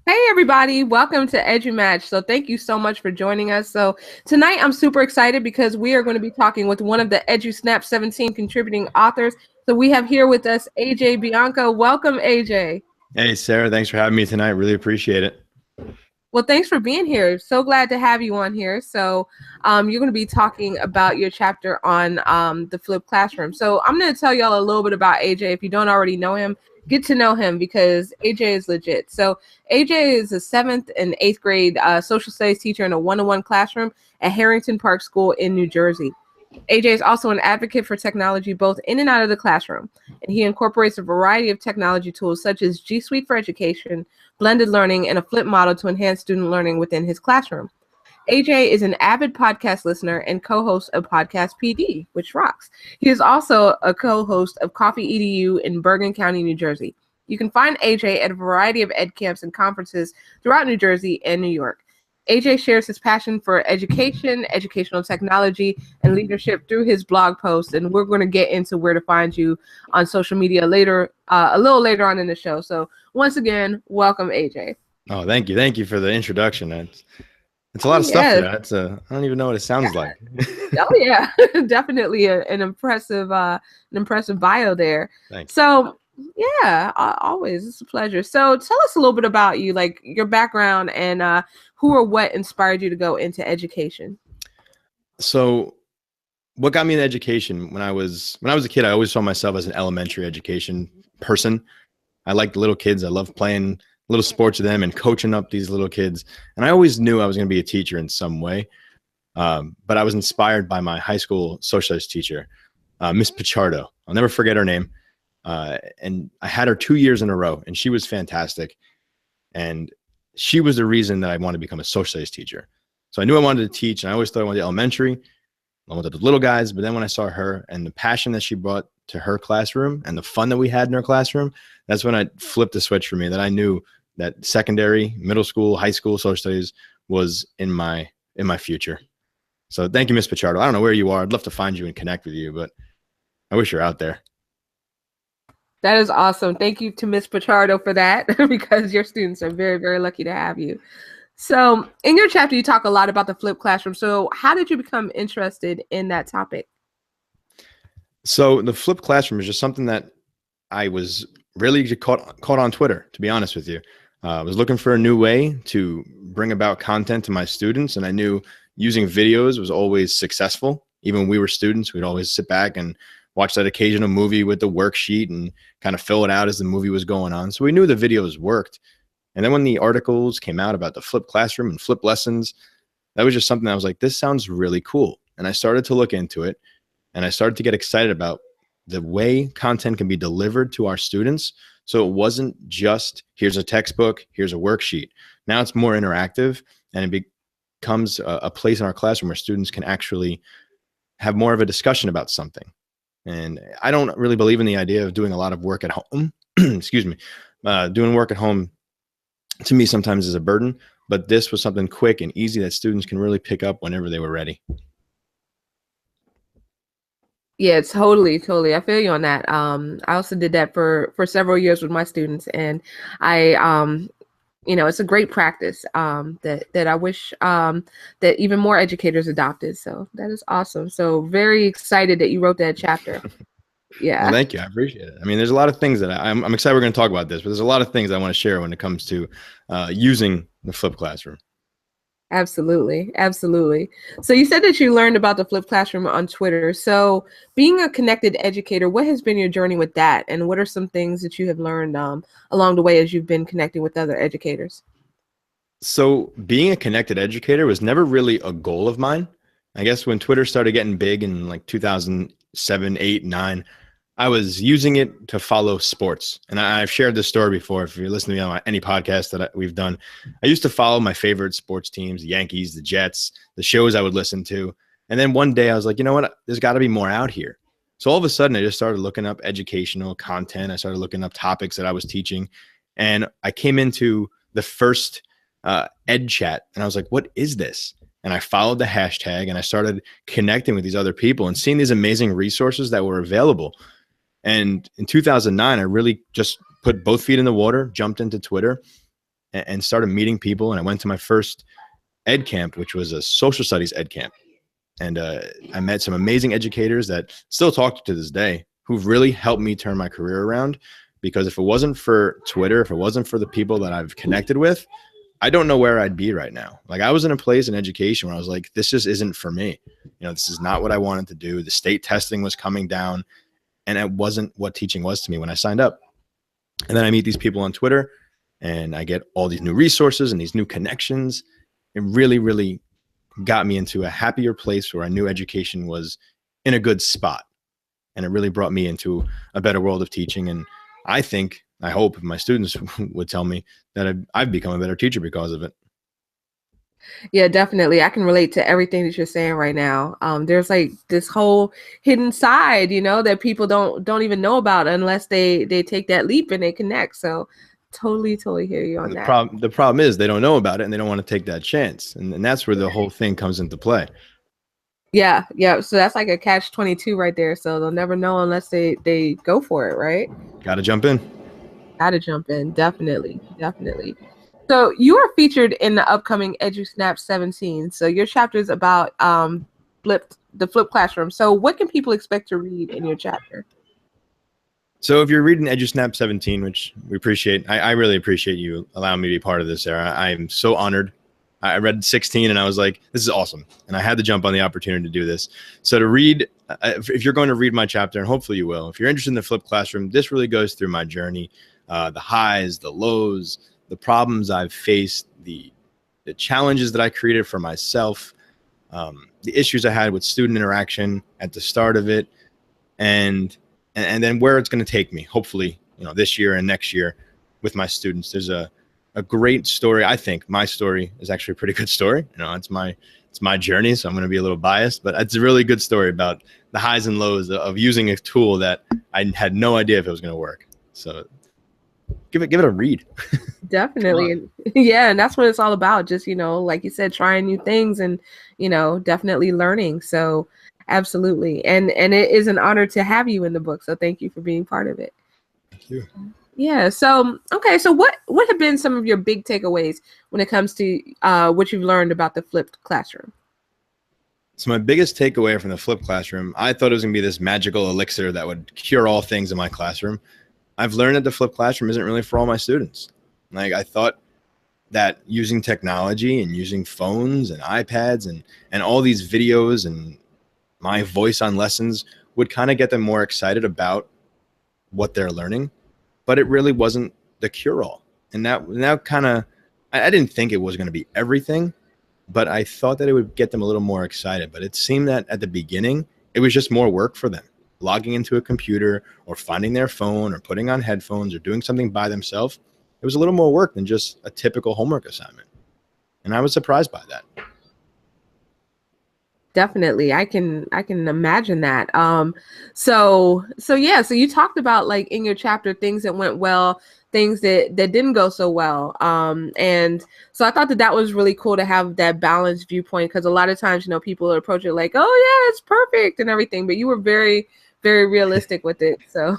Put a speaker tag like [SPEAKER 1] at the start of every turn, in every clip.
[SPEAKER 1] Hey everybody, welcome to EduMatch. So thank you so much for joining us. So tonight I'm super excited because we are going to be talking with one of the EduSnap 17 contributing authors. So we have here with us AJ Bianco. Welcome, AJ.
[SPEAKER 2] Hey, Sarah, thanks for having me tonight. Really appreciate it.
[SPEAKER 1] Well, thanks for being here. So glad to have you on here. So you're going to be talking about your chapter on the flipped classroom. So I'm going to tell y'all a little bit about AJ. If you don't already know him, get to know him because AJ is legit. So AJ is a 7th and 8th grade social studies teacher in a one-on-one classroom at Harrington Park School in New Jersey. AJ is also an advocate for technology both in and out of the classroom, and he incorporates a variety of technology tools such as G Suite for Education, blended learning, and a flip model to enhance student learning within his classroom. AJ is an avid podcast listener and co-host of Podcast PD, which rocks. He is also a co-host of Coffee EDU in Bergen County, New Jersey. You can find AJ at a variety of ed camps and conferences throughout New Jersey and New York. AJ shares his passion for education, educational technology, and leadership through his blog posts, and we're going to get into where to find you on social media later, a little later on in the show. So once again, welcome, AJ.
[SPEAKER 2] Oh, thank you. Thank you for the introduction. It's a lot of stuff for that. I don't even know what it sounds like.
[SPEAKER 1] Oh yeah, definitely an impressive bio there.
[SPEAKER 2] Thanks.
[SPEAKER 1] So yeah, always, it's a pleasure. So tell us a little bit about you, like your background and who or what inspired you to go into education.
[SPEAKER 2] So what got me in education when I was a kid, I always saw myself as an elementary education person. I liked little kids. I loved playing little sports with them and coaching up these little kids. And I always knew I was going to be a teacher in some way. But I was inspired by my high school social studies teacher, Miss Pichardo. I'll never forget her name. And I had her 2 years in a row, and she was fantastic. And she was the reason that I wanted to become a social studies teacher. So I knew I wanted to teach, and I always thought I wanted elementary. I wanted the little guys, but then when I saw her and the passion that she brought to her classroom and the fun that we had in her classroom, that's when I flipped the switch for me, that I knew that secondary, middle school, high school social studies was in my future. So thank you, Miss Pichardo. I don't know where you are. I'd love to find you and connect with you, but I wish you're out there.
[SPEAKER 1] That is awesome. Thank you to Miss Pichardo for that, because your students are very, very lucky to have you. So in your chapter, you talk a lot about the flipped classroom. So how did you become interested in that topic?
[SPEAKER 2] So the flipped classroom is just something that I was really caught on Twitter, to be honest with you. I was looking for a new way to bring about content to my students, and I knew using videos was always successful. Even when we were students, we'd always sit back and watch that occasional movie with the worksheet and kind of fill it out as the movie was going on. So we knew the videos worked. And then when the articles came out about the flipped classroom and flipped lessons, that was just something I was like, this sounds really cool. And I started to look into it, and I started to get excited about the way content can be delivered to our students. So it wasn't just, here's a textbook, here's a worksheet. Now it's more interactive, and it becomes a place in our classroom where students can actually have more of a discussion about something. And I don't really believe in the idea of doing a lot of work at home. Excuse me. Doing work at home, to me, sometimes is a burden, but this was something quick and easy that students can really pick up whenever they were ready.
[SPEAKER 1] Yeah, totally. I feel you on that. I also did that for several years with my students, and I, it's a great practice that I wish that even more educators adopted. So that is awesome. So very excited that you wrote that chapter. Yeah.
[SPEAKER 2] Well, thank you. I appreciate it. I mean, there's a lot of things that I'm excited we're going to talk about this, but there's a lot of things I want to share when it comes to using the flipped classroom.
[SPEAKER 1] Absolutely. So you said that you learned about the flipped classroom on Twitter. So being a connected educator, what has been your journey with that? And what are some things that you have learned along the way as you've been connecting with other educators?
[SPEAKER 2] So being a connected educator was never really a goal of mine. I guess when Twitter started getting big in like 2007, 8, 9, I was using it to follow sports. And I've shared this story before. If you're listening to me on any podcast that we've done, I used to follow my favorite sports teams, the Yankees, the Jets, the shows I would listen to. And then one day I was like, you know what? There's got to be more out here. So all of a sudden I just started looking up educational content. I started looking up topics that I was teaching. And I came into the first ed chat, and I was like, what is this? And I followed the hashtag, and I started connecting with these other people and seeing these amazing resources that were available. And in 2009, I really just put both feet in the water, jumped into Twitter, and started meeting people. And I went to my first ed camp, which was a social studies ed camp. And I met some amazing educators that still talk to this day, who've really helped me turn my career around. Because if it wasn't for Twitter, if it wasn't for the people that I've connected with, I don't know where I'd be right now. Like, I was in a place in education where I was like, this just isn't for me. This is not what I wanted to do. The state testing was coming down, and it wasn't what teaching was to me when I signed up. And then I meet these people on Twitter, and I get all these new resources and these new connections. It really, really got me into a happier place where I knew education was in a good spot. And it really brought me into a better world of teaching. And I hope my students would tell me that I've become a better teacher because of it.
[SPEAKER 1] Yeah, definitely. I can relate to everything that you're saying right now. There's like this whole hidden side, that people don't even know about unless they take that leap and they connect. So totally hear you on that.
[SPEAKER 2] The problem is they don't know about it and they don't want to take that chance. And that's where the whole thing comes into play.
[SPEAKER 1] Yeah. So that's like a catch-22 right there. So they'll never know unless they go for it, right?
[SPEAKER 2] Got to jump in.
[SPEAKER 1] Definitely. So you are featured in the upcoming EduSnap 17. So your chapter is about the flipped classroom. So what can people expect to read in your chapter?
[SPEAKER 2] So if you're reading EduSnap 17, which we appreciate, I really appreciate you allowing me to be part of this, Sarah. I'm so honored. I read 16 and I was like, this is awesome. And I had to jump on the opportunity to do this. So to read, if you're going to read my chapter, and hopefully you will, if you're interested in the flipped classroom, this really goes through my journey, the highs, the lows, the problems I've faced, the challenges that I created for myself, the issues I had with student interaction at the start of it, and then where it's going to take me, hopefully, this year and next year with my students. There's a great story. I think my story is actually a pretty good story. It's my journey, so I'm going to be a little biased, but it's a really good story about the highs and lows of using a tool that I had no idea if it was going to work. So give it a read.
[SPEAKER 1] Definitely. Yeah. And that's what it's all about. Just, like you said, trying new things and, definitely learning. So absolutely. And it is an honor to have you in the book. So thank you for being part of it.
[SPEAKER 2] Thank you.
[SPEAKER 1] Yeah. So, okay. So what have been some of your big takeaways when it comes to what you've learned about the flipped classroom?
[SPEAKER 2] So my biggest takeaway from the flipped classroom, I thought it was going to be this magical elixir that would cure all things in my classroom. I've learned that the flipped classroom isn't really for all my students. Like, I thought that using technology and using phones and iPads and all these videos and my voice on lessons would kind of get them more excited about what they're learning, but it really wasn't the cure-all. And that kind of, I didn't think it was going to be everything, but I thought that it would get them a little more excited. But it seemed that at the beginning, it was just more work for them. Logging into a computer or finding their phone or putting on headphones or doing something by themselves, it was a little more work than just a typical homework assignment. And I was surprised by that.
[SPEAKER 1] Definitely. I can imagine that. So you talked about, like, in your chapter, things that went well, things that didn't go so well. And so I thought that was really cool to have that balanced viewpoint, because a lot of times, people approach it like, oh yeah, it's perfect and everything, but you were very, very realistic with it. So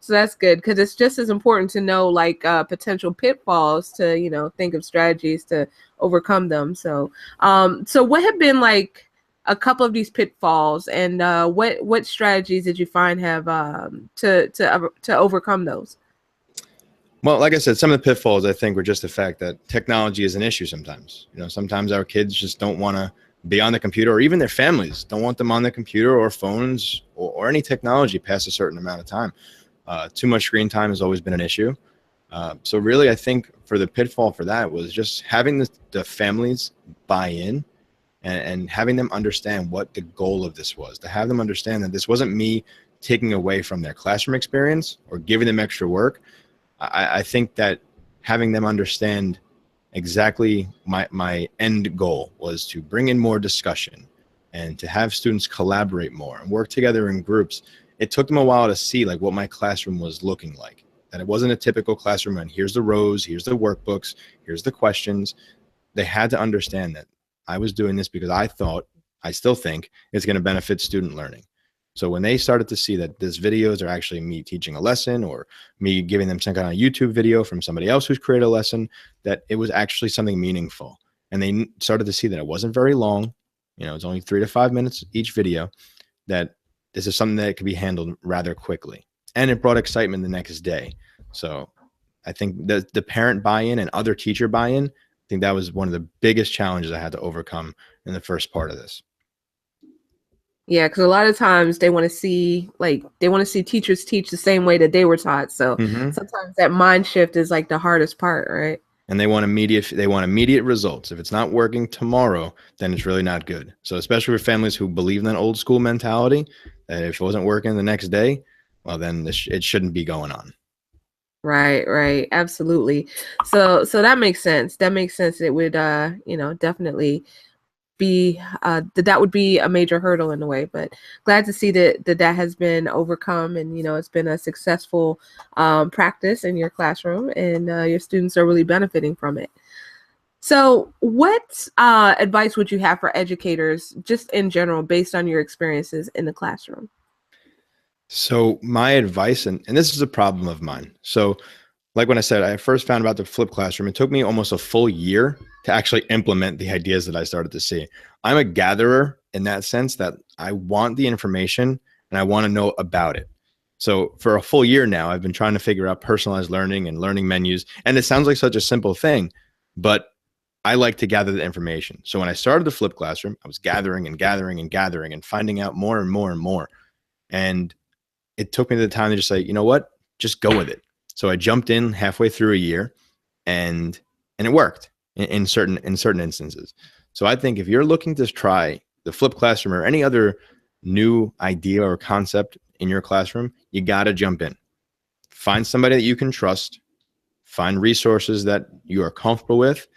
[SPEAKER 1] that's good, because it's just as important to know, like, potential pitfalls to, think of strategies to overcome them. So what have been, like, a couple of these pitfalls, and what strategies did you find have to overcome those?
[SPEAKER 2] Well, like I said, some of the pitfalls, I think, were just the fact that technology is an issue sometimes. Sometimes our kids just don't want to be on the computer, or even their families don't want them on the computer or phones or any technology past a certain amount of time. Too much screen time has always been an issue. So really, I think for the pitfall for that was just having the families buy in and having them understand what the goal of this was, to have them understand that this wasn't me taking away from their classroom experience or giving them extra work. I think that having them understand exactly my end goal was to bring in more discussion and to have students collaborate more and work together in groups. It took them a while to see, like, what my classroom was looking like, that it wasn't a typical classroom and here's the rows, here's the workbooks, here's the questions. They had to understand that I was doing this because I still think it's going to benefit student learning. So when they started to see that these videos are actually me teaching a lesson or me giving them some kind of YouTube video from somebody else who's created a lesson, that it was actually something meaningful. And they started to see that it wasn't very long. It's only 3 to 5 minutes each video, that this is something that could be handled rather quickly. And it brought excitement the next day. So I think the parent buy-in and other teacher buy-in, I think that was one of the biggest challenges I had to overcome in the first part of this.
[SPEAKER 1] Yeah, because a lot of times they want to see teachers teach the same way that they were taught. So sometimes that mind shift is like the hardest part, right?
[SPEAKER 2] And they want immediate results. If it's not working tomorrow, then it's really not good. So especially for families who believe in that old school mentality, that if it wasn't working the next day, well, then it shouldn't be going on.
[SPEAKER 1] Right. Absolutely. So that makes sense. That makes sense. It would, definitely be that would be a major hurdle in a way, but glad to see that has been overcome, and it's been a successful practice in your classroom, and your students are really benefiting from it. So what advice would you have for educators just in general based on your experiences in the classroom?
[SPEAKER 2] So my advice, and this is a problem of mine. So like when I said, I first found about the flipped classroom, it took me almost a full year to actually implement the ideas that I started to see. I'm a gatherer in that sense, that I want the information and I want to know about it. So for a full year now, I've been trying to figure out personalized learning and learning menus. And it sounds like such a simple thing, but I like to gather the information. So when I started the flipped classroom, I was gathering and finding out more and more and more. And it took me the time to just say, you know what, just go with it. So I jumped in halfway through a year, and it worked in certain instances. So I think if you're looking to try the flipped classroom or any other new idea or concept in your classroom, you got to jump in. Find somebody that you can trust, find resources that you are comfortable with,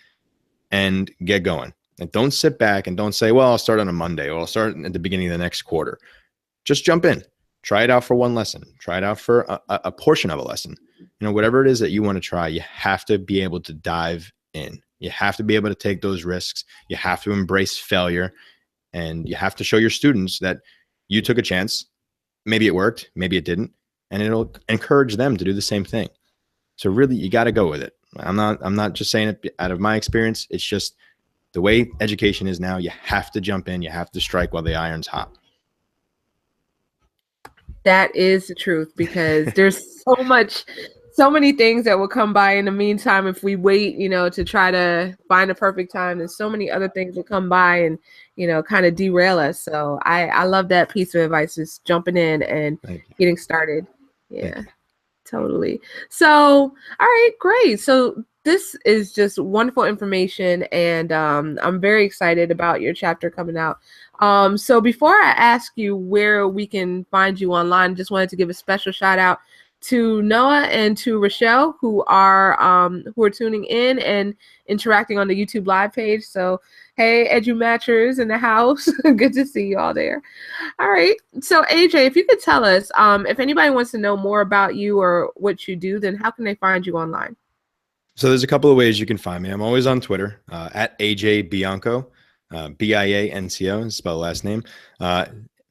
[SPEAKER 2] and get going. And don't sit back and don't say, well, I'll start on a Monday or I'll start at the beginning of the next quarter. Just jump in. Try it out for one lesson. Try it out for a portion of a lesson. Whatever it is that you want to try, you have to be able to dive in. You have to be able to take those risks. You have to embrace failure, and you have to show your students that you took a chance. Maybe it worked, maybe it didn't, and it'll encourage them to do the same thing. So really, you got to go with it. I'm not just saying it out of my experience. It's just the way education is now. You have to jump in. You have to strike while the iron's hot.
[SPEAKER 1] That is the truth, because there's so many things that will come by in the meantime if we wait, to try to find a perfect time. There's so many other things that come by and, kind of derail us. So I love that piece of advice, just jumping in and getting started. Yeah, totally. So, all right, great. So this is just wonderful information, and I'm very excited about your chapter coming out. So before I ask you where we can find you online, just wanted to give a special shout out to Noah and to Rochelle, who are tuning in and interacting on the YouTube live page. So hey, EduMatchers in the house, good to see you all there. All right, so AJ, if you could tell us, if anybody wants to know more about you or what you do, then how can they find you online?
[SPEAKER 2] So there's a couple of ways you can find me. I'm always on Twitter at AJ Bianco. Bianco, spell the last name.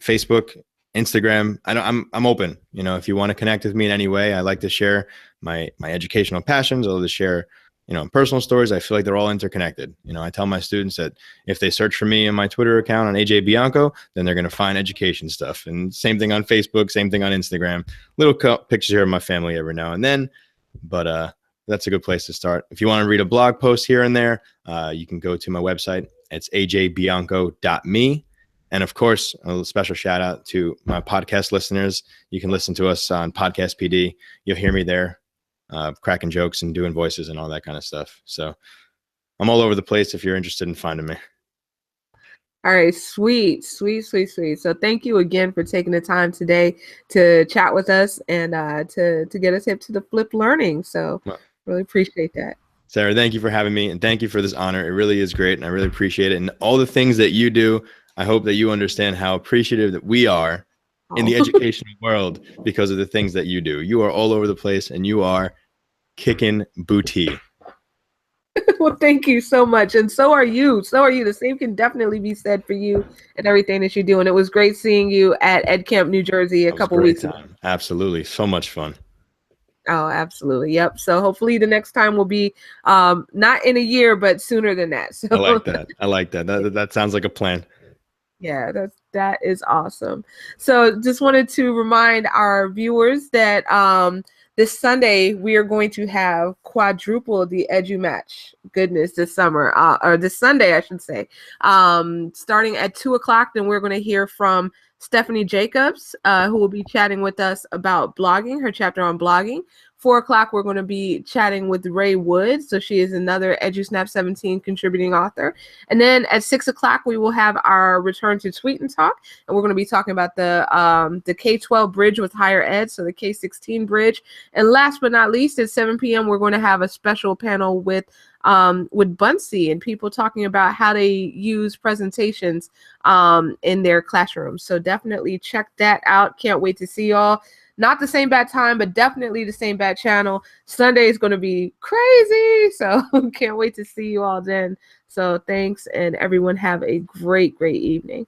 [SPEAKER 2] Facebook, Instagram. I'm open. If you want to connect with me in any way, I like to share my educational passions. I love to share, personal stories. I feel like they're all interconnected. I tell my students that if they search for me on my Twitter account on AJ Bianco, then they're going to find education stuff. And same thing on Facebook, same thing on Instagram. Little pictures here of my family every now and then, but that's a good place to start. If you want to read a blog post here and there, you can go to my website. It's ajbianco.me. And of course, a special shout out to my podcast listeners. You can listen to us on Podcast PD. You'll hear me there, cracking jokes and doing voices and all that kind of stuff. So I'm all over the place if you're interested in finding me.
[SPEAKER 1] All right, sweet. So thank you again for taking the time today to chat with us and to get us hip to the flipped learning. So really appreciate that.
[SPEAKER 2] Sarah, thank you for having me, and thank you for this honor. It really is great, and I really appreciate it. And all the things that you do, I hope that you understand how appreciative that we are in the educational world because of the things that you do. You are all over the place, and you are kicking booty.
[SPEAKER 1] Well, thank you so much. And so are you. So are you. The same can definitely be said for you and everything that you do. And it was great seeing you at Ed Camp, New Jersey a
[SPEAKER 2] That was a
[SPEAKER 1] couple
[SPEAKER 2] great
[SPEAKER 1] weeks ago.
[SPEAKER 2] time. Absolutely. So much fun.
[SPEAKER 1] Oh, absolutely. Yep. So hopefully the next time will be not in a year, but sooner than that. So
[SPEAKER 2] I like that. I like that. That sounds like a plan.
[SPEAKER 1] yeah, that is awesome. So just wanted to remind our viewers that this Sunday we are going to have quadruple the EduMatch goodness this summer, or this Sunday, I should say. Starting at 2:00, then we're going to hear from Stephanie Jacobs, who will be chatting with us about blogging, her chapter on blogging. 4:00, we're going to be chatting with Ray Wood. So she is another EduSnap 17 contributing author. And then at 6:00, we will have our return to Tweet and Talk. And we're going to be talking about the K-12 bridge with higher ed, so the K-16 bridge. And last but not least, at 7 p.m., we're going to have a special panel with Bunsey and people talking about how they use presentations in their classrooms. So definitely check that out. Can't wait to see y'all. Not the same bad time, but definitely the same bad channel. Sunday is going to be crazy. So can't wait to see you all then. So thanks, and everyone have a great, great evening.